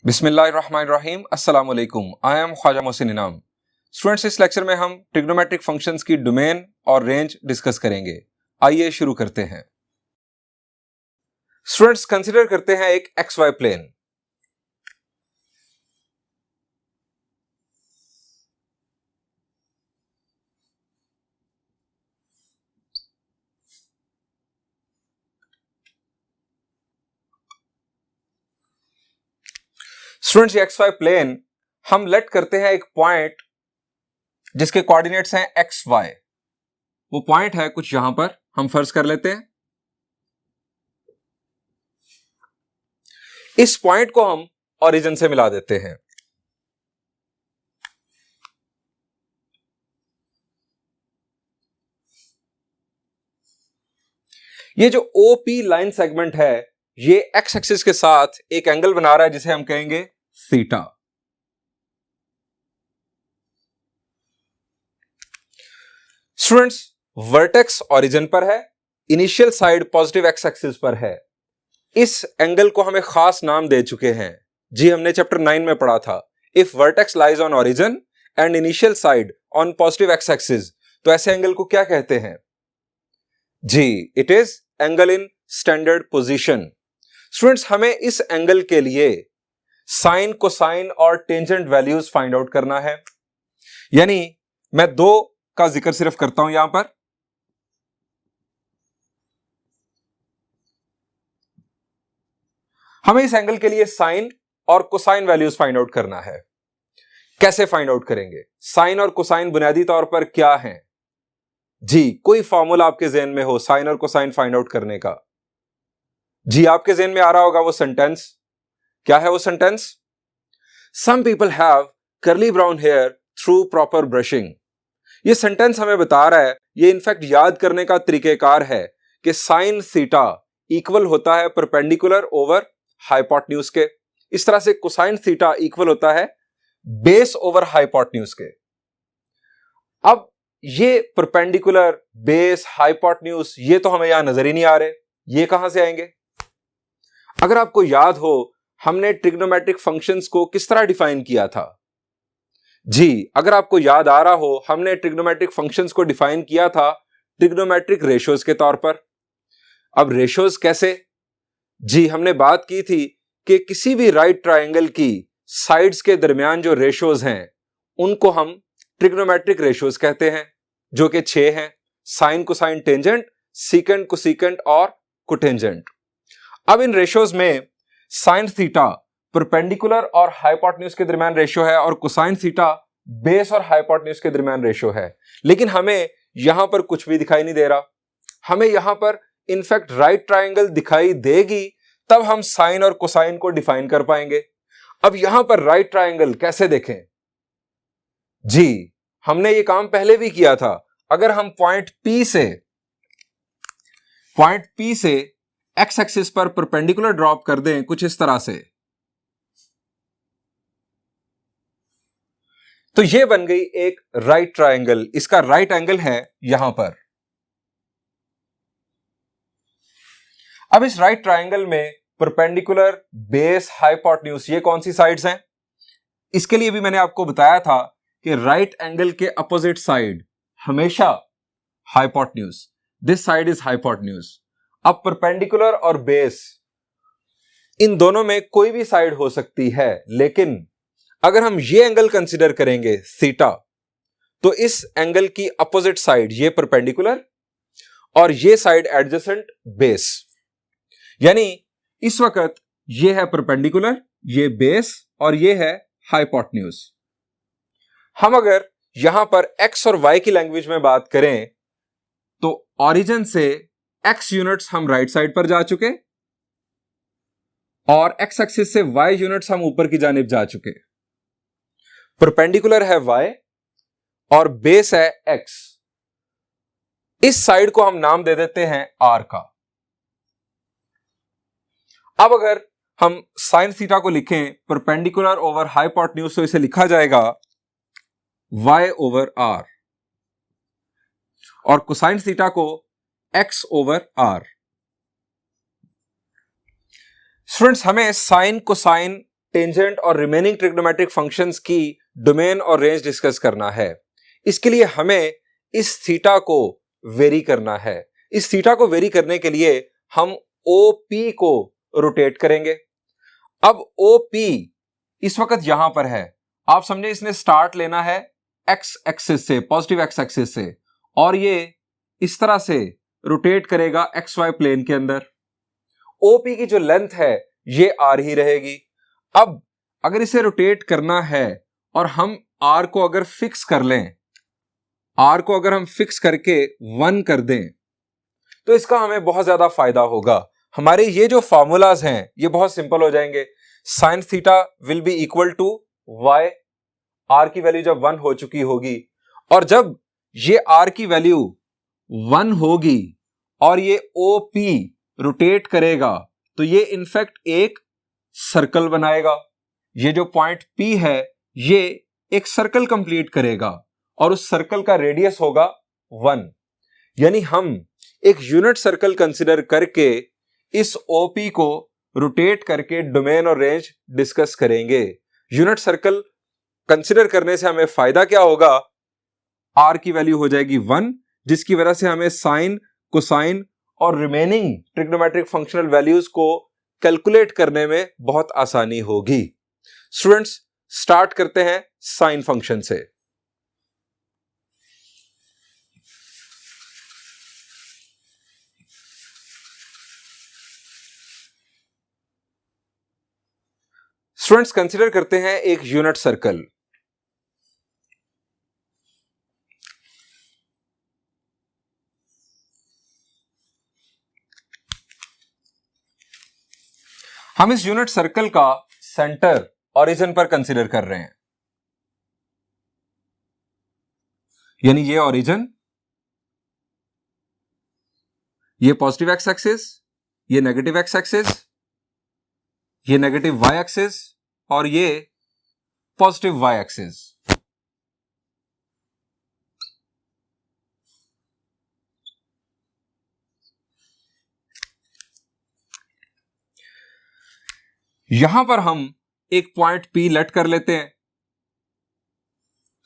बिस्मिल्लाहिर्रहमानिर्रहीम अस्सलाम वालेकुम। आई एम ख्वाजा मोहसिन इनाम। स्टूडेंट्स, इस लेक्चर में हम ट्रिग्नोमेट्रिक फंक्शंस की डोमेन और रेंज डिस्कस करेंगे। आइए शुरू करते हैं। स्टूडेंट्स, कंसीडर करते हैं एक एक्स वाई प्लेन। स्टूडेंट्स, ये एक्स वाई प्लेन हम लेट करते हैं एक पॉइंट जिसके कोऑर्डिनेट्स हैं एक्स वाई। वो पॉइंट है कुछ यहां पर, हम फर्ज कर लेते हैं। इस पॉइंट को हम ओरिजिन से मिला देते हैं। ये जो ओपी लाइन सेगमेंट है, ये एक्स एक्सिस के साथ एक एंगल बना रहा है जिसे हम कहेंगे थीटा। स्टूडेंट्स, वर्टेक्स ओरिजिन पर है, initial side positive x axis पर है। इस एंगल को हमें खास नाम दे चुके हैं। जी, हमने चैप्टर 9 में पढ़ा था, if vertex lies on origin and initial side on positive x axis, तो ऐसे एंगल को क्या कहते हैं? जी, it is angle in standard position. Students, हमें इस एंगल के लिए साइन, कोसाइन और टेंजेंट वैल्यूज फाइंड आउट करना है। यानी मैं दो का जिक्र सिर्फ करता हूं यहां पर। हमें इस एंगल के लिए साइन और कोसाइन वैल्यूज फाइंड आउट करना है। कैसे फाइंड आउट करेंगे? साइन और कोसाइन बुनियादी तौर पर क्या हैं? जी, कोई फॉर्मूला आपके ज़हन में हो साइन और कोसाइन फाइंड आउट करने का? जी, आपके ज़हन में आ रहा होगा वो सेंटेंस। क्या है वो sentence? Some people have curly brown hair through proper brushing. ये सेंटेंस हमें बता रहा है, ये इनफैक्ट याद करने का तरीकेकार है कि साइन थीटा इक्वल होता है परपेंडिकुलर ओवर हाइपोटेन्यूज के। इस तरह से कोसाइन थीटा इक्वल होता है बेस ओवर हाइपोटेन्यूज के। अब ये परपेंडिकुलर, बेस, हाइपोटेन्यूज, ये तो हमें यहां नजर ही नहीं आ रहे, ये कहां से आएंगे? अगर आपको याद हो, हमने ट्रिग्नोमेट्रिक फंक्शंस को किस तरह डिफाइन किया था? जी, अगर आपको याद आ रहा हो, हमने ट्रिग्नोमेट्रिक फंक्शंस को डिफाइन किया था ट्रिग्नोमेट्रिक रेशियोज के तौर पर। अब रेशियोज कैसे? जी, हमने बात की थी कि किसी भी राइट ट्रायंगल की साइड्स के दरमियान जो रेशियोज हैं, उनको हम ट्रिग्नोमेट्रिक रेशियोज कहते हैं, जो कि 6 हैं: sine, cosine, tangent, secant, cosecant और कोटेंजेंट। अब इन रेशियोज में साइन थीटा परपेंडिकुलर और हाइपोटेन्यूज के दरमियान रेशियो है और कोसाइन थीटा बेस और हाइपोटेन्यूज के दरमियान रेशियो है। लेकिन हमें यहां पर कुछ भी दिखाई नहीं दे रहा। हमें यहां पर इनफैक्ट राइट ट्रायंगल दिखाई देगी, तब हम साइन और कोसाइन को डिफाइन कर पाएंगे। अब यहां पर राइट ट्रायंगल कैसे देखें? जी, हमने ये काम पहले भी किया था। अगर हम पॉइंट P से एक्स एक्सिस पर परपेंडिकुलर ड्रॉप कर दें कुछ इस तरह से, तो ये बन गई एक राइट ट्रायंगल। इसका राइट एंगल है यहां पर। अब इस राइट ट्रायंगल में परपेंडिकुलर, बेस, हाइपोटेन्यूज, ये कौन सी साइड्स हैं? इसके लिए भी मैंने आपको बताया था कि राइट एंगल के अपोजिट साइड हमेशा hypotenuse, this side is hypotenuse. अब परपेंडिकुलर और बेस, इन दोनों में कोई भी साइड हो सकती है, लेकिन अगर हम ये एंगल कंसीडर करेंगे थीटा, तो इस एंगल की अपोजिट साइड ये परपेंडिकुलर और ये साइड एडजेसेंट बेस। यानी इस वक्त ये है परपेंडिकुलर, ये बेस और ये है हाइपोटेन्यूज। हम अगर यहां पर एक्स और वाई की लैंग्वेज में बात करें, तो ओरिजिन से एक्स यूनिट्स हम राइट साइड पर जा चुके और एक्स एक्सिस से वाई यूनिट्स हम ऊपर की जानिब जा चुके। परपेंडिकुलर है वाई और बेस है एक्स। इस साइड को हम नाम दे देते हैं आर का। अब अगर हम साइन थीटा को लिखें परपेंडिकुलर ओवर हाइपोटेन्यूज, तो इसे लिखा जाएगा y ओवर आर, और कोसाइन थीटा को x ओवर आर। स्टूडेंट्स, हमें साइन, कोसाइन टेंजेंट और रिमेनिंग ट्रिग्नोमेट्रिक फंक्शंस की डोमेन और रेंज डिस्कस करना है। इसके लिए हमें इस थीटा को वेरी करना है। इस थीटा को वेरी करने के लिए हम OP को रोटेट करेंगे। अब OP इस वक्त यहां पर है, आप समझे इसने स्टार्ट लेना है एक्स एक्सिस से, पॉजिटिव एक्स एक्सिस से, और ये इस तरह से रोटेट करेगा XY प्लेन के अंदर। OP की जो लेंथ है ये R ही रहेगी। अब अगर इसे रोटेट करना है और हम R को अगर फिक्स कर लें, R को अगर हम फिक्स करके 1 कर दें, तो इसका हमें बहुत ज्यादा फायदा होगा। हमारे ये जो फॉर्मूलाज हैं ये बहुत सिंपल हो जाएंगे। Sine theta will be equal to y, R की वैल्यू जब 1 हो चुकी होगी, और जब ये R की वैल्यू 1 होगी और ये OP रोटेट करेगा, तो ये इनफैक्ट एक सर्कल बनाएगा। ये जो पॉइंट P है ये एक सर्कल कंप्लीट करेगा और उस सर्कल का रेडियस होगा 1। यानी हम एक यूनिट सर्कल कंसिडर करके इस OP को रोटेट करके डोमेन और रेंज डिस्कस करेंगे। यूनिट सर्कल कंसिडर करने से हमें फायदा क्या होगा? R की वैल्यू हो जाएगी 1, जिसकी वजह से हमें साइन, कोसाइन और रिमेनिंग ट्रिग्नोमेट्रिक फंक्शनल वैल्यूज को कैलकुलेट करने में बहुत आसानी होगी। स्टूडेंट्स, स्टार्ट करते हैं साइन फंक्शन से। स्टूडेंट्स, कंसिडर करते हैं एक यूनिट सर्कल। हम इस यूनिट सर्कल का सेंटर ओरिजिन पर कंसिडर कर रहे हैं, यानी ये ओरिजिन, ये पॉजिटिव एक्स एक्सिस, ये नेगेटिव एक्स एक्सिस, ये नेगेटिव वाई एक्सिस और ये पॉजिटिव वाई एक्सिस। यहां पर हम एक पॉइंट P लेट कर लेते हैं।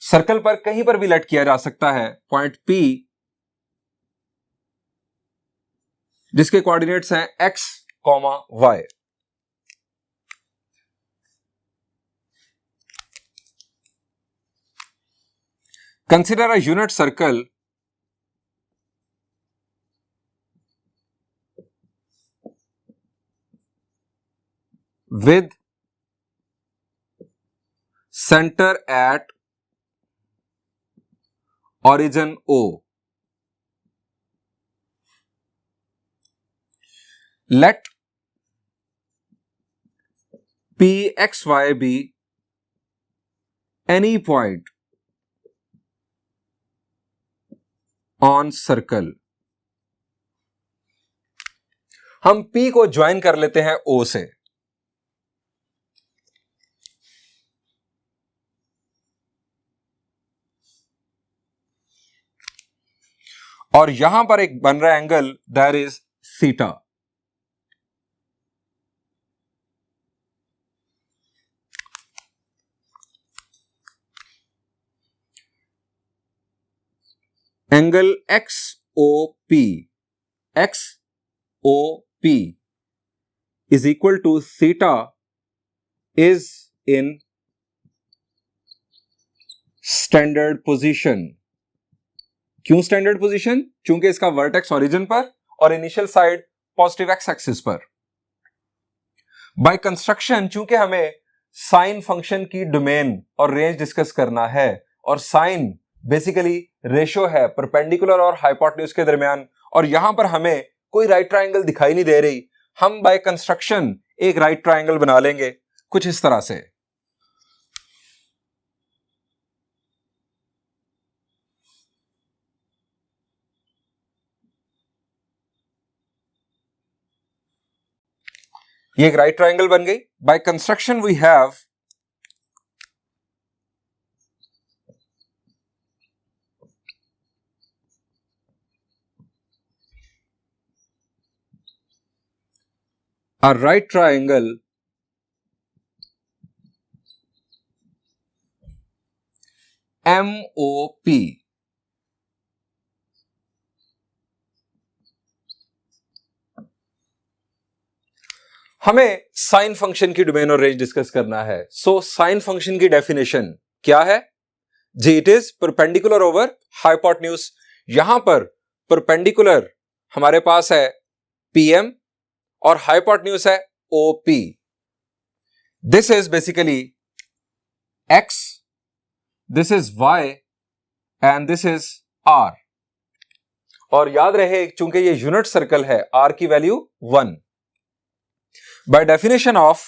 सर्कल पर कहीं पर भी लेट किया जा सकता है पॉइंट P, जिसके कोऑर्डिनेट्स हैं x, y। Consider a unit circle with center at origin O. Let PXY be any point on circle. हम P को ज्वाइन कर लेते हैं O से। और यहां पर एक बन रहा angle, that is theta. Angle XOP, XOP is equal to theta is in standard position. क्यों स्टैंडर्ड पोजीशन? क्योंकि इसका वर्टेक्स ओरिजिन पर और initial side positive x axis पर। बाय कंस्ट्रक्शन, चूंकि हमें साइन फंक्शन की डोमेन और रेंज डिस्कस करना है, और साइन बेसिकली रेशो है परपेंडिकुलर और हाइपोटेन्यूज के दरमियान, और यहां पर हमें कोई राइट ट्रायंगल दिखाई नहीं दे रही, हम बाय कंस्ट्रक्शन एक राइट ट्रायंगल बना लेंगे कुछ इस तरह से। ये एक राइट ट्रायंगल बन गई। By construction we have a right triangle MOP। हमें साइन फंक्शन की डोमेन और रेंज डिस्कस करना है। सो साइन फंक्शन की डेफिनेशन क्या है जी? It is perpendicular over hypotenuse. यहां पर परपेंडिकुलर हमारे पास है PM और हाइपोटेन्यूज है OP। This is basically X, this is Y and this is R। और याद रहे चूंकि ये यूनिट सर्कल है, R की value 1। By definition of,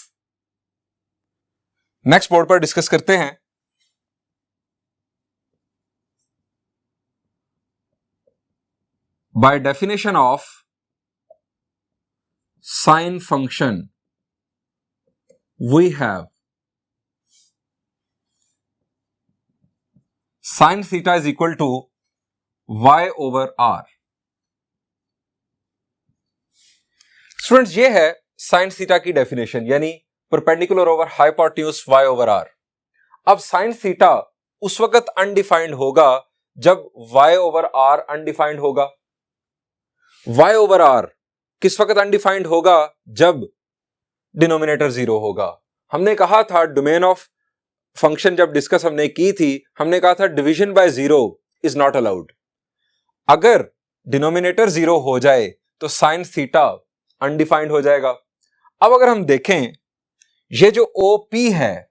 next board पर डिस्कस करते हैं। By definition of sine function we have sine theta is equal to Y over R। Students, ये है साइन थीटा की डेफिनेशन, यानी perpendicular over hypotenuse Y over R। अब sine theta उस वक्त अनडिफाइंड होगा जब Y ओवर R अनडिफाइंड होगा। Y ओवर R किस वक्त अनडिफाइंड होगा? जब डिनोमिनेटर 0 होगा। हमने कहा था डोमेन ऑफ फंक्शन जब डिस्कस हमने की थी, हमने कहा था division bye 0 is not allowed. अगर डिनोमिनेटर 0 हो जाए तो साइन थीटा अनडिफाइंड हो जाएगा। अब अगर हम देखें, ये जो OP है,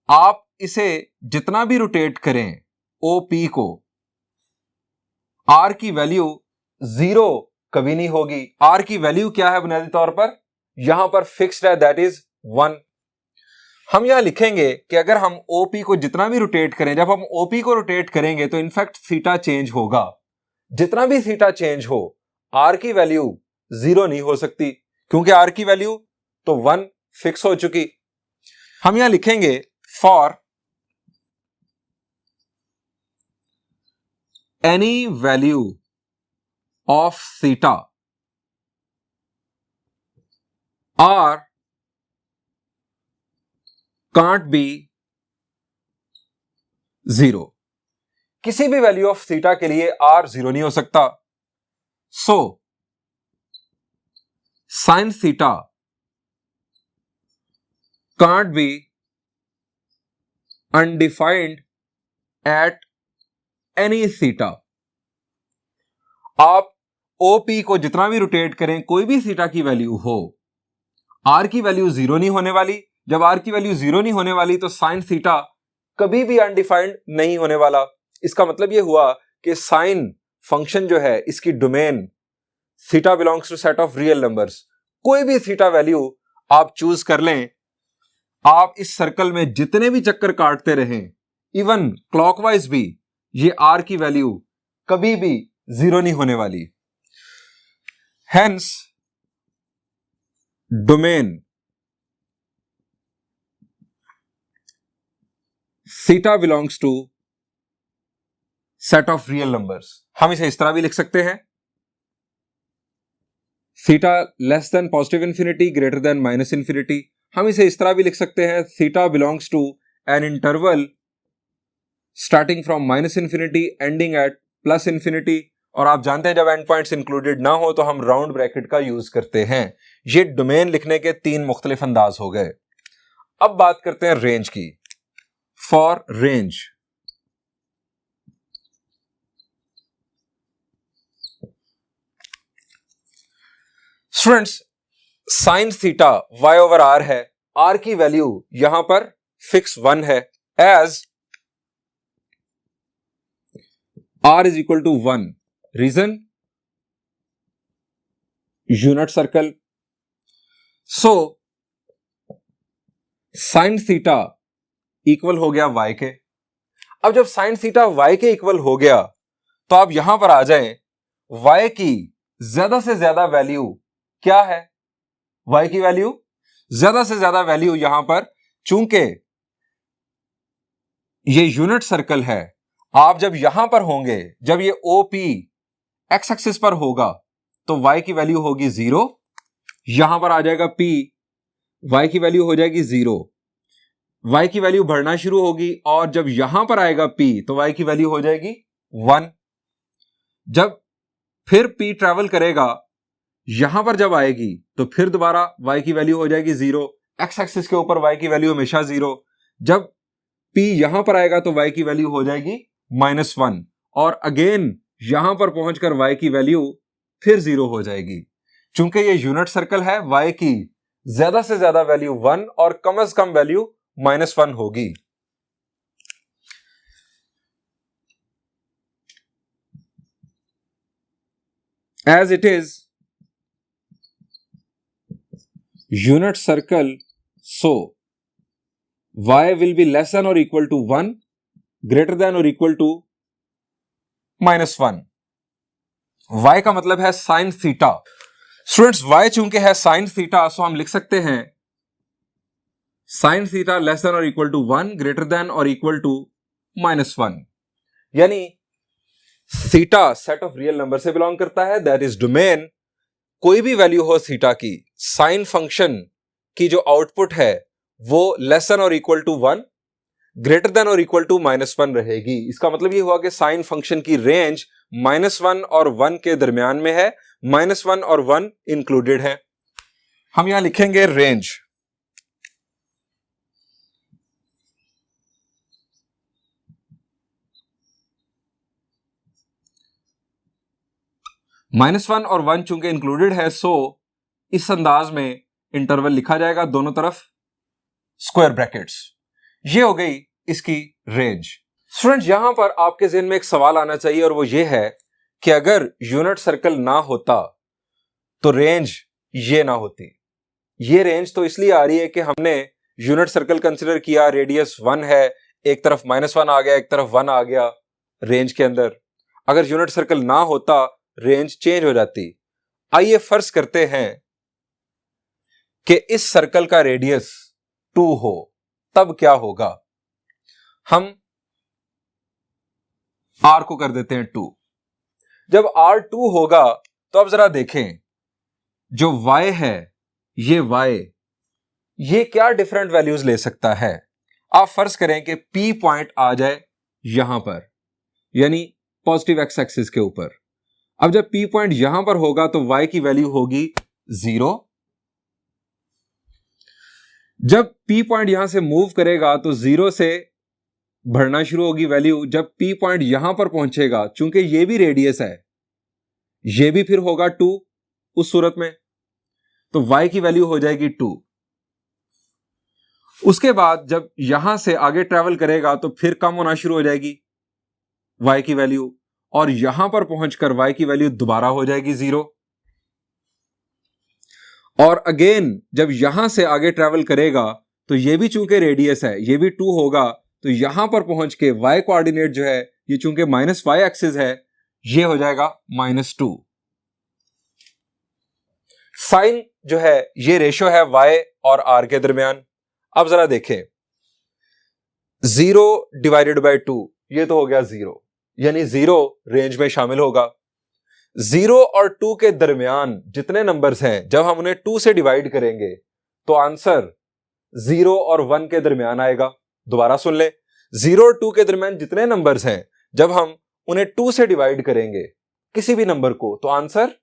आप इसे जितना भी रोटेट करें OP को, R की वैल्यू 0 कभी नहीं होगी। R की वैल्यू क्या है बुनियादी तौर पर? यहां पर फिक्स्ड है, दैट इज 1। हम यहां लिखेंगे कि अगर हम OP को जितना भी रोटेट करें, जब हम OP को रोटेट करेंगे तो इनफैक्ट थीटा चेंज होगा। जितना भी थीटा चेंज हो, R की वैल्यू 0 नहीं हो सकती, क्योंकि R की वैल्यू तो 1 फिक्स हो चुकी। हम यहां लिखेंगे for any value of theta R can't be 0। किसी भी वैल्यू ऑफ थीटा के लिए R 0 नहीं हो सकता। सो sine theta can't be undefined at any theta. आप OP को जितना भी रोटेट करें, कोई भी थीटा की वैल्यू हो, R की वैल्यू 0 नहीं होने वाली। जब R की वैल्यू 0 नहीं होने वाली तो साइन थीटा कभी भी अनडिफाइंड नहीं होने वाला। इसका मतलब यह हुआ कि साइन फंक्शन जो है, इसकी domain theta belongs to set of real numbers. कोई भी थीटा वैल्यू आप चूज कर लें, आप इस सर्कल में जितने भी चक्कर काटते रहें, इवन क्लॉकवाइज भी, ये R की वैल्यू कभी भी 0 नहीं होने वाली। Hence domain theta belongs to set of real numbers. हम इसे इस तरह भी लिख सकते हैं, theta less than positive infinity greater than minus infinity. हम इसे इस तरह भी लिख सकते हैं, theta belongs to an interval starting from minus infinity ending at plus infinity. और आप जानते हैं जब एंड पॉइंट्स इंक्लूडेड ना हो तो हम राउंड ब्रैकेट का यूज करते हैं। ये डोमेन लिखने के 3 मुख्तलिफ अंदाज हो गए। अब बात करते हैं रेंज की। For range, students, sine theta Y over R है, R की वैल्यू यहां पर फिक्स 1 है, as R is equal to 1। Region, unit circle. So sine theta equal हो गया Y के। अब जब साइन थीटा Y के इक्वल हो गया तो आप यहां पर आ जाएं, Y की ज्यादा से ज्यादा वैल्यू क्या है? Y की वैल्यू ज्यादा से ज्यादा वैल्यू यहां पर, चूंकि ये यूनिट सर्कल है, आप जब यहां पर होंगे, जब ये OP एक्स एक्सिस पर होगा तो Y की वैल्यू होगी 0, यहां पर आ जाएगा P, Y की वैल्यू हो जाएगी 0। y की वैल्यू बढ़ना शुरू होगी और जब यहां पर आएगा p तो y की वैल्यू हो जाएगी 1। जब फिर p ट्रैवल करेगा यहां पर जब आएगी तो फिर दोबारा y की वैल्यू हो जाएगी 0। x एक्सिस के ऊपर y की वैल्यू हमेशा 0। जब p यहां पर आएगा तो y की वैल्यू हो जाएगी -1 और अगेन यहां पर पहुंचकर y की वैल्यू फिर 0 हो जाएगी। चूंकि ये यूनिट सर्कल है, y की ज्यादा से ज्यादा वैल्यू 1 और कम से कम वैल्यू -1 होगी। As it is unit circle, so y will be less than or equal to 1, greater than or equal to -1। y का मतलब है साइन थीटा। स्टूडेंट्स y चूंकि है साइन थीटा, सो हम लिख सकते हैं साइन थीटा लेस देन और इक्वल टू 1, ग्रेटर देन और इक्वल टू -1। यानी theta set of real number से बिलोंग करता है, दैट इज डोमेन। कोई भी वैल्यू हो थीटा की, साइन फंक्शन की जो आउटपुट है वो लेस देन और इक्वल टू 1, ग्रेटर देन और इक्वल टू -1 रहेगी। इसका मतलब ये हुआ कि साइन फंक्शन की रेंज -1 और 1 के दरमियान में है, -1 और 1 इंक्लूडेड है। हम यहां लिखेंगे रेंज। -1 और 1 चूंकि इंक्लूडेड है, सो इस अंदाज में इंटरवल लिखा जाएगा, दोनों तरफ स्क्वायर ब्रैकेट्स। ये हो गई इसकी रेंज। स्टूडेंट यहां पर आपके ज़हन में एक सवाल आना चाहिए और वो ये है कि अगर यूनिट सर्कल ना होता तो रेंज ये ना होती। ये रेंज तो इसलिए आ रही है कि हमने यूनिट सर्कल कंसिडर किया, रेडियस 1 है, एक तरफ -1 आ गया, एक तरफ 1 आ गया रेंज के अंदर। अगर यूनिट सर्कल ना होता रेंज चेंज हो जाती। आइए फर्ज करते हैं कि इस सर्कल का रेडियस 2 हो, तब क्या होगा। हम r को कर देते हैं 2। जब r 2 होगा तो अब जरा देखें, जो y है ये क्या डिफरेंट वैल्यूज ले सकता है। आप फर्ज करें कि p पॉइंट आ जाए यहां पर, यानी पॉजिटिव x एक्सिस के ऊपर। अब जब p पॉइंट यहां पर होगा तो y की वैल्यू होगी 0। जब p पॉइंट यहां से मूव करेगा तो 0 से बढ़ना शुरू होगी वैल्यू। जब p पॉइंट यहां पर पहुंचेगा, चूंकि ये भी रेडियस है, ये भी फिर होगा 2 उस सूरत में, तो y की वैल्यू हो जाएगी 2। उसके बाद जब यहां से आगे ट्रैवल करेगा तो फिर कम होना शुरू हो जाएगी y की वैल्यू, और यहां पर पहुंचकर y की वैल्यू दोबारा हो जाएगी 0। और अगेन जब यहां से आगे ट्रैवल करेगा तो ये भी चूंकि रेडियस है, ये भी 2 होगा, तो यहां पर पहुंच के y कोऑर्डिनेट जो है, ये चूंकि -y एक्सिस है, ये हो जाएगा -2। साइन जो है ये रेशियो है y और r के दरमियान। अब जरा देखें, 0 डिवाइडेड बाय 2, ये तो हो गया 0, यानी 0 रेंज में शामिल होगा। 0 और 2 के दरमियान जितने नंबर्स हैं, जब हम उन्हें 2 से डिवाइड करेंगे तो आंसर 0 और 1 के दरमियान आएगा। दोबारा सुन ले, 0 और 2 के दरमियान जितने नंबर्स हैं, जब हम उन्हें 2 से डिवाइड करेंगे किसी भी नंबर को, तो आंसर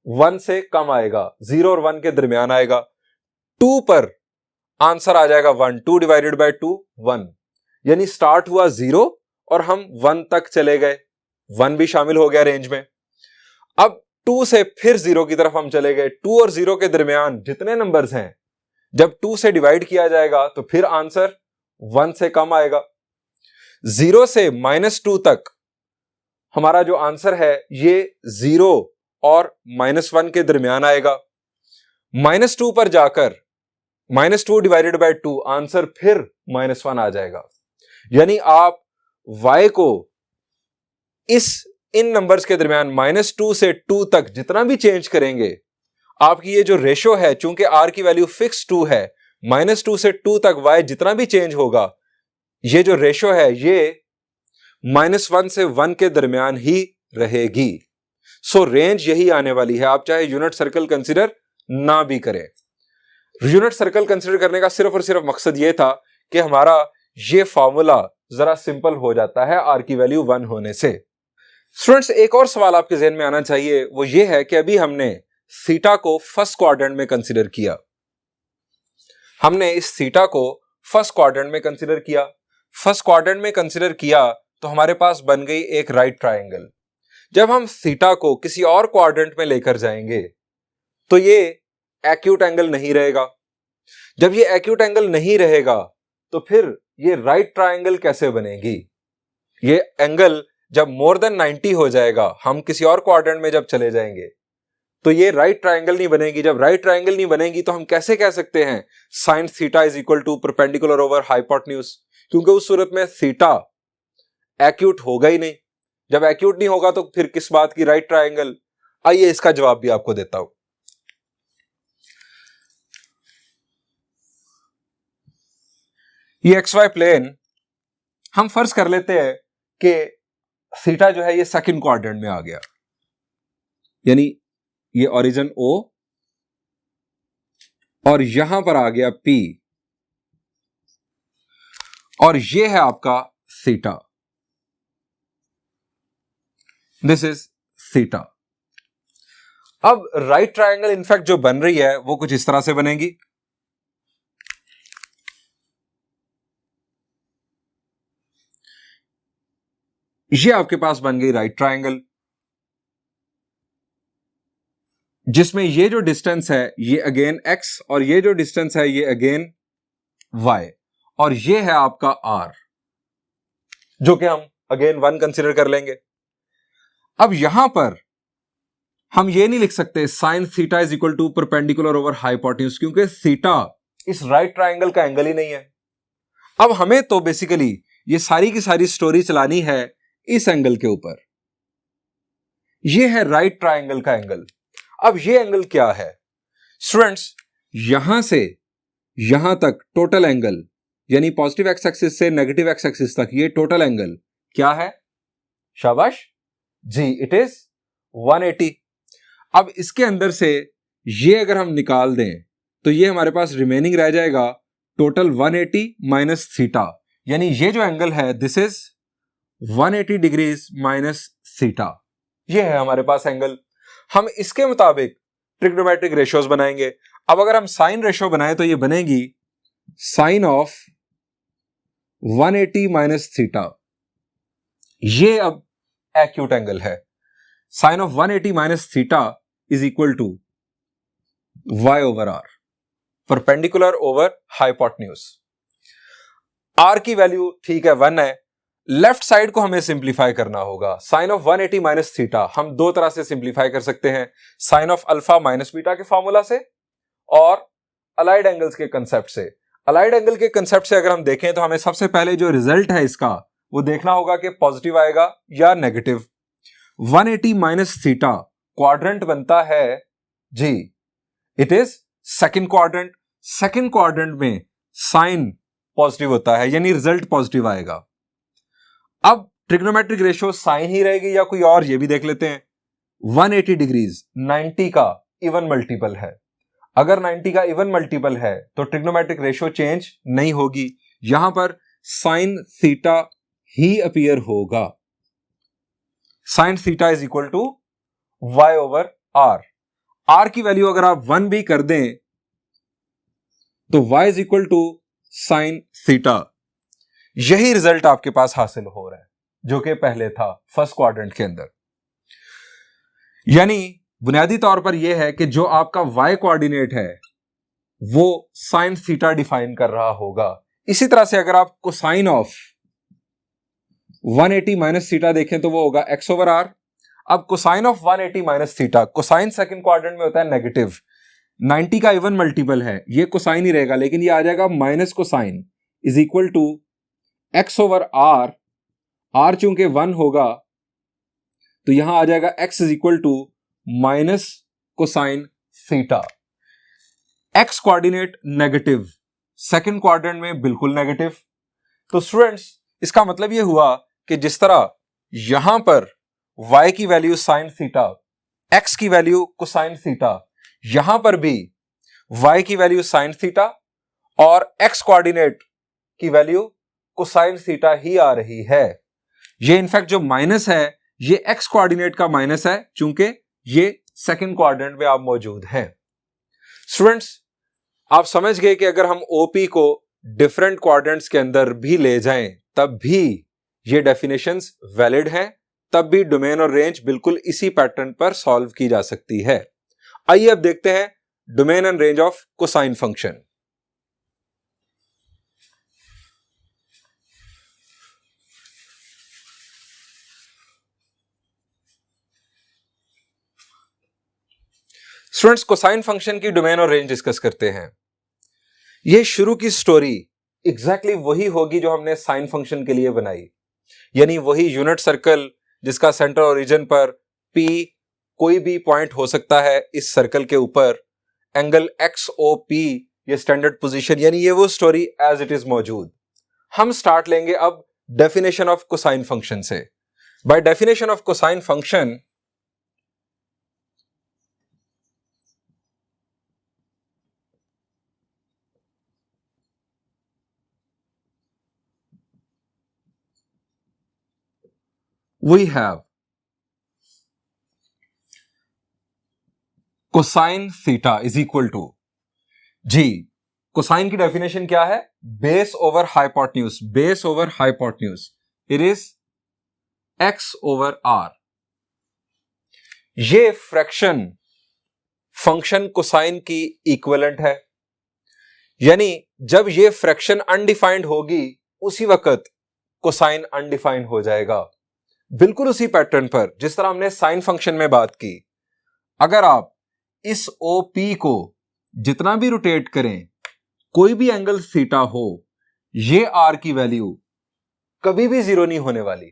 1 से कम आएगा, 0 और 1 के दरमियान आएगा। 2 पर आंसर आ जाएगा 1, 2 डिवाइडेड बाय 2 1, यानी स्टार्ट हुआ 0 और हम 1 तक चले गए, 1 भी शामिल हो गया रेंज में। अब 2 से फिर 0 की तरफ हम चले गए। 2 और 0 के दरमियान जितने नंबर्स हैं, जब 2 से डिवाइड किया जाएगा तो फिर आंसर 1 से कम आएगा। 0 से -2 तक हमारा जो आंसर है ये 0 और -1 के दरमियान आएगा। -2 पर जाकर -2 डिवाइडेड बाय 2 आंसर फिर -1 आ जाएगा। यानी आप y को इन नंबर्स के दरमियान -2 से 2 तक जितना भी चेंज करेंगे, आपकी ये जो रेशो है, चूंकि r की वैल्यू फिक्स 2 है, -2 से 2 तक y जितना भी चेंज होगा, ये जो रेशो है ये -1 से 1 के दरमियान ही रहेगी। सो रेंज यही आने वाली है, आप चाहे यूनिट सर्कल कंसिडर ना भी करें। यूनिट सर्कल कंसिडर करने का सिर्फ और सिर्फ मकसद ये था कि हमारा ये फॉर्मूला जरा सिंपल हो जाता है आर की वैल्यू 1 होने से। स्टूडेंट्स, एक और सवाल आपके जहन में आना चाहिए, वो ये है कि अभी हमने थीटा को फर्स्ट क्वाड्रेंट में कंसीडर किया। हमने इस थीटा को फर्स्ट क्वाड्रेंट में कंसीडर किया। फर्स्ट क्वाड्रेंट में कंसीडर किया तो हमारे पास बन गई एक राइट ट्रायंगल। जब हम थीटा को किसी और क्वाड्रेंट में लेकर जाएंगे तो ये एक्यूट एंगल नहीं रहेगा। जब ये एक्यूट एंगल नहीं रहेगा तो फिर ये राइट ट्रायंगल कैसे बनेगी? ये एंगल जब मोर देन 90 हो जाएगा, हम किसी और क्वाड्रेंट में जब चले जाएंगे तो ये राइट ट्रायंगल नहीं बनेगी। जब राइट ट्रायंगल नहीं बनेगी तो हम कैसे कह सकते हैं sine theta is equal to perpendicular over hypotenuse? क्योंकि उस सूरत में थीटा एक्यूट होगा ही नहीं। जब एक्यूट नहीं होगा तो फिर किस बात की राइट ट्रायंगल? आइए इसका जवाब भी आपको देता हूं। ये एक्स वाई प्लेन हम फर्ज कर लेते हैं कि थीटा जो है ये सेकंड क्वाड्रेंट में आ गया, यानी ये ओरिजिन O और यहां पर आ गया P और ये है आपका थीटा। This is theta. अब राइट ट्रायंगल इनफैक्ट जो बन रही है वो कुछ इस तरह से बनेगी। ये आपके पास बन गई राइट ट्रायंगल, जिसमें ये जो डिस्टेंस है ये अगेन x और ये जो डिस्टेंस है ये अगेन y और ये है आपका r, जो कि हम अगेन 1 कंसीडर कर लेंगे। अब यहां पर हम ये नहीं लिख सकते sine theta is equal to perpendicular over hypotenuse, क्योंकि थीटा इस राइट ट्रायंगल का एंगल ही नहीं है। अब हमें तो बेसिकली ये सारी की सारी स्टोरी चलानी है इस एंगल के ऊपर। ये है राइट ट्रायंगल का एंगल। अब ये एंगल क्या है स्टूडेंट्स? यहां से यहां तक टोटल एंगल, यानी पॉजिटिव एक्स एक्सिस से नेगेटिव एक्स एक्सिस तक ये टोटल एंगल क्या है? शाबाश जी, इट इज 180। अब इसके अंदर से ये अगर हम निकाल दें तो ये हमारे पास रिमेनिंग रह जाएगा टोटल 180 माइनस थीटा, यानी ये जो एंगल है this is 180 degrees minus theta. ये है हमारे पास एंगल। हम इसके मुताबिक ट्रिग्नोमेट्रिक रेशियोज बनाएंगे। अब अगर हम साइन रेशियो बनाएं तो ये बनेगी साइन ऑफ 180 माइनस थीटा। ये अब एक्यूट एंगल है। Sine of 180 minus theta is equal to y over r, perpendicular over hypotenuse. r की वैल्यू ठीक है 1 है। लेफ्ट साइड को हमें सिंप्लीफाई करना होगा। साइन ऑफ 180 माइनस थीटा हम दो तरह से सिंप्लीफाई कर सकते हैं, sine of alpha minus beta के फॉर्मूला से और अलाइड एंगल्स के कंसेप्ट से। अलाइड एंगल के कंसेप्ट से अगर हम देखें तो हमें सबसे पहले जो रिजल्ट है इसका वो देखना होगा कि पॉजिटिव आएगा या नेगेटिव। 180 माइनस थीटा क्वाड्रेंट बनता है जी, it is second quadrant. Second quadrant में साइन पॉजिटिव होता है, यानी रिजल्ट पॉजिटिव आएगा। अब ट्रिग्नोमेट्रिक रेशियो साइन ही रहेगी या कोई और, ये भी देख लेते हैं। 180 डिग्रीज 90 का इवन मल्टीपल है। अगर 90 का इवन मल्टीपल है तो ट्रिग्नोमेट्रिक रेशियो चेंज नहीं होगी, यहां पर साइन थीटा ही अपीयर होगा। Sine theta is equal to y over r। r की वैल्यू अगर आप 1 भी कर दें तो y is equal to sine theta. यही रिजल्ट आपके पास हासिल हो रहा है जो कि पहले था फर्स्ट क्वाड्रेंट के अंदर। यानी बुनियादी तौर पर यह है कि जो आपका y कोऑर्डिनेट है वो साइन थीटा डिफाइन कर रहा होगा। इसी तरह से अगर आप कोसाइन ऑफ 180 माइनस थीटा देखें तो वो होगा x ओवर r। अब cosine of 180 minus theta, cosine second quadrant में होता है नेगेटिव, 90 का इवन मल्टीपल है, ये कोसाइन ही रहेगा, लेकिन ये आ जाएगा minus cosine is equal to x over r। r चूंकि 1 होगा तो यहां आ जाएगा x is equal to minus cosine theta. x coordinate negative, second quadrant में बिल्कुल नेगेटिव। तो स्टूडेंट्स इसका मतलब यह हुआ कि जिस तरह यहां पर y की वैल्यू साइन थीटा, x की वैल्यू कोसाइन थीटा, यहां पर भी y की वैल्यू साइन थीटा और x कोऑर्डिनेट की वैल्यू कोसाइन थीटा ही आ रही है। ये इनफैक्ट जो माइनस है ये एक्स कोऑर्डिनेट का माइनस है, चूंकि ये सेकंड क्वाड्रेंट में आप मौजूद हैं। स्टूडेंट्स, आप समझ गए कि अगर हम ओपी को डिफरेंट क्वाड्रेंट्स के अंदर भी ले जाएं तब भी ये डेफिनेशंस वैलिड हैं, तब भी डोमेन और रेंज बिल्कुल इसी पैटर्न पर सॉल्व की जा सकती है। आइए अब देखते हैं domain and range of cosine function. Students, cosine function की डोमेन और रेंज डिस्कस करते हैं। यह शुरू की स्टोरी एग्जैक्टली वही होगी जो हमने साइन फंक्शन के लिए बनाई, यानी वही यूनिट सर्कल जिसका सेंटर ओरिजिन पर P कोई भी पॉइंट हो सकता है इस सर्कल के ऊपर, एंगल XOP ये स्टैंडर्ड पोजीशन, यानी ये वो स्टोरी एज इट इज मौजूद। हम स्टार्ट लेंगे अब डेफिनेशन ऑफ कोसाइन फंक्शन से। By definition of cosine function, we have cosine theta is equal to, जी कोसाइन की डेफिनेशन क्या है? Base over hypotenuse, base over hypotenuse it is x over r। ये फ्रैक्शन फंक्शन कोसाइन की equivalent है, यानी जब ये फ्रैक्शन अनडिफाइंड होगी उसी वक्त कोसाइन अनडिफाइंड हो जाएगा, बिल्कुल उसी पैटर्न पर जिस तरह हमने साइन फंक्शन में बात की। अगर आप इस OP को जितना भी रोटेट करें, कोई भी एंगल थीटा हो, ये R की वैल्यू कभी भी जीरो नहीं होने वाली।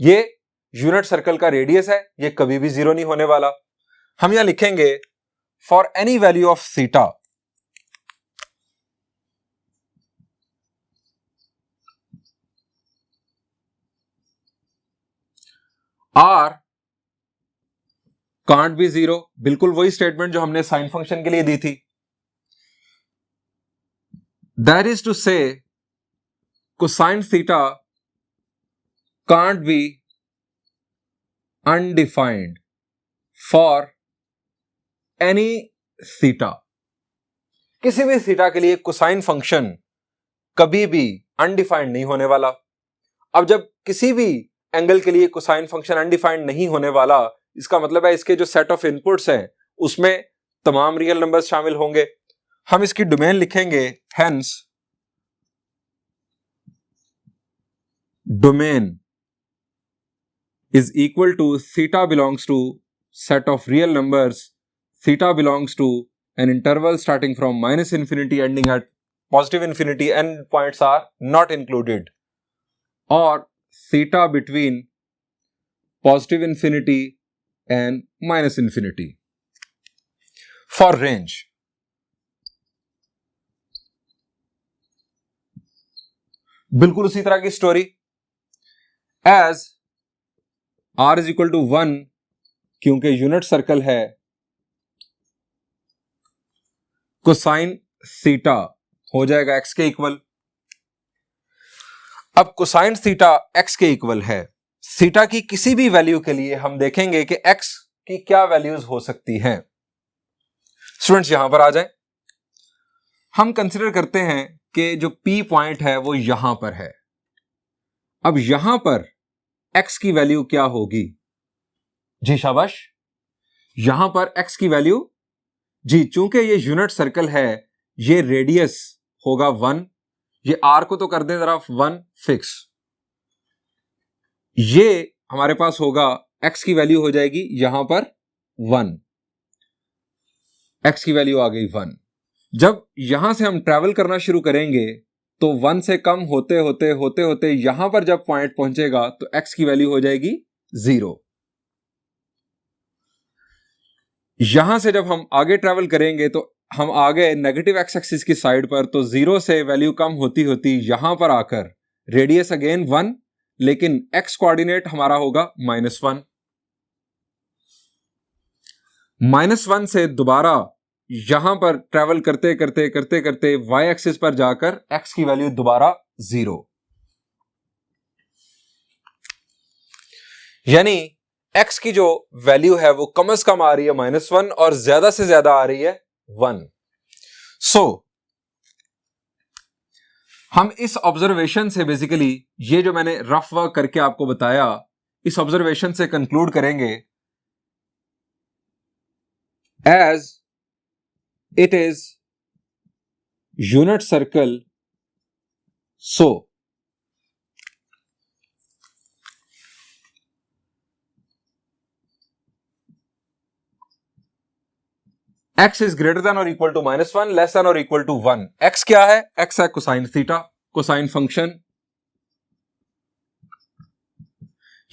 ये यूनिट सर्कल का रेडियस है, ये कभी भी जीरो नहीं होने वाला। हम यहां लिखेंगे for any value of theta R can't be zero, बिल्कुल वही स्टेटमेंट जो हमने साइन फंक्शन के लिए दी थी। दैट इज टू से cosine theta can't be undefined for any theta. किसी भी थीटा के लिए कोसाइन फंक्शन कभी भी अनडिफाइंड नहीं होने वाला। अब जब किसी भी एंगल के लिए कोसाइन फंक्शन अनडिफाइंड नहीं होने वाला, इसका मतलब है इसके जो सेट ऑफ इनपुट्स हैं उसमें तमाम रियल नंबर्स शामिल होंगे। हम इसकी डोमेन लिखेंगे, hence domain is equal to theta belongs to set of real numbers, theta belongs to an interval starting from minus infinity ending at positive infinity, end points are not included, और theta between positive infinity and minus infinity. For range, बिल्कुल उसी तरह की story. As R is equal to 1, क्योंकि unit circle है, cosine theta हो जाएगा x के इक्वल। अब कोसाइन थीटा x के इक्वल है, थीटा की किसी भी वैल्यू के लिए हम देखेंगे कि x की क्या वैल्यूज हो सकती हैं। स्टूडेंट्स, यहां पर आ जाएं। हम कंसीडर करते हैं कि जो P पॉइंट है वो यहां पर है। अब यहां पर x की वैल्यू क्या होगी? जी शाबाश, यहां पर x की वैल्यू, जी चूंकि ये यूनिट सर्कल है, ये रेडियस होगा 1, ये R को तो कर दें जरा 1 फिक्स, ये हमारे पास होगा x की वैल्यू हो जाएगी यहां पर 1, x की वैल्यू आ गई 1। जब यहां से हम ट्रैवल करना शुरू करेंगे तो 1 से कम होते होते होते होते यहां पर जब पॉइंट पहुंचेगा तो x की वैल्यू हो जाएगी 0। यहां से जब हम आगे ट्रैवल करेंगे तो हम आ गए नेगेटिव एक्स एक्सिस की साइड पर, तो 0 से वैल्यू कम होती होती यहां पर आकर रेडियस अगेन 1, लेकिन x कोऑर्डिनेट हमारा होगा -1। -1 से दोबारा यहां पर ट्रेवल करते करते करते करते वाई एक्सिस पर जाकर एक्स की वैल्यू दोबारा 0, यानी एक्स की जो वैल्यू है वो कम से कम आ रही है -1 और ज्यादा से ज्यादा आ रही है 1। सो हम इस ऑब्जर्वेशन से बेसिकली ये जो मैंने रफ वर्क करके आपको बताया, इस ऑब्जर्वेशन से कंक्लूड करेंगे as it is unit circle so x is greater than और इक्वल टू -1, लेस देन और इक्वल टू 1। x क्या है? x है कोसाइन थीटा, कोसाइन फंक्शन,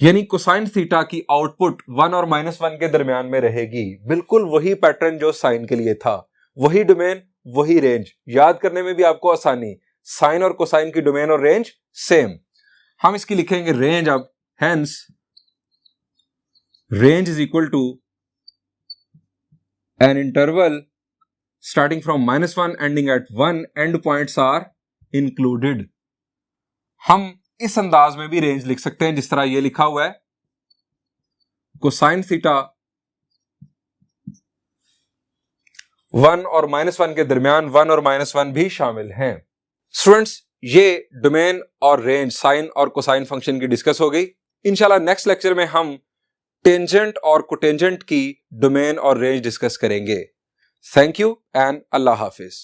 यानी कोसाइन थीटा की आउटपुट 1 और -1 के दरमियान में रहेगी। बिल्कुल वही पैटर्न जो साइन के लिए था, वही डोमेन, वही रेंज। याद करने में भी आपको आसानी, साइन और कोसाइन की डोमेन और रेंज सेम। हम इसकी लिखेंगे रेंज अब, hence range is equal to an interval starting from -1 ending at 1, end points are included। हम इस अंदाज में भी रेंज लिख सकते हैं जिस तरह ये लिखा हुआ है, कोसाइन थीटा 1 और -1 के दरमियान 1 और -1 भी शामिल हैं। स्टूडेंट्स, ये डोमेन और रेंज साइन और कोसाइन फंक्शन की डिस्कस हो गई। इंशाल्लाह नेक्स्ट लेक्चर में हम टेंजेंट और कोटेंजेंट की डोमेन और रेंज डिस्कस करेंगे। Thank you and Allah Hafiz.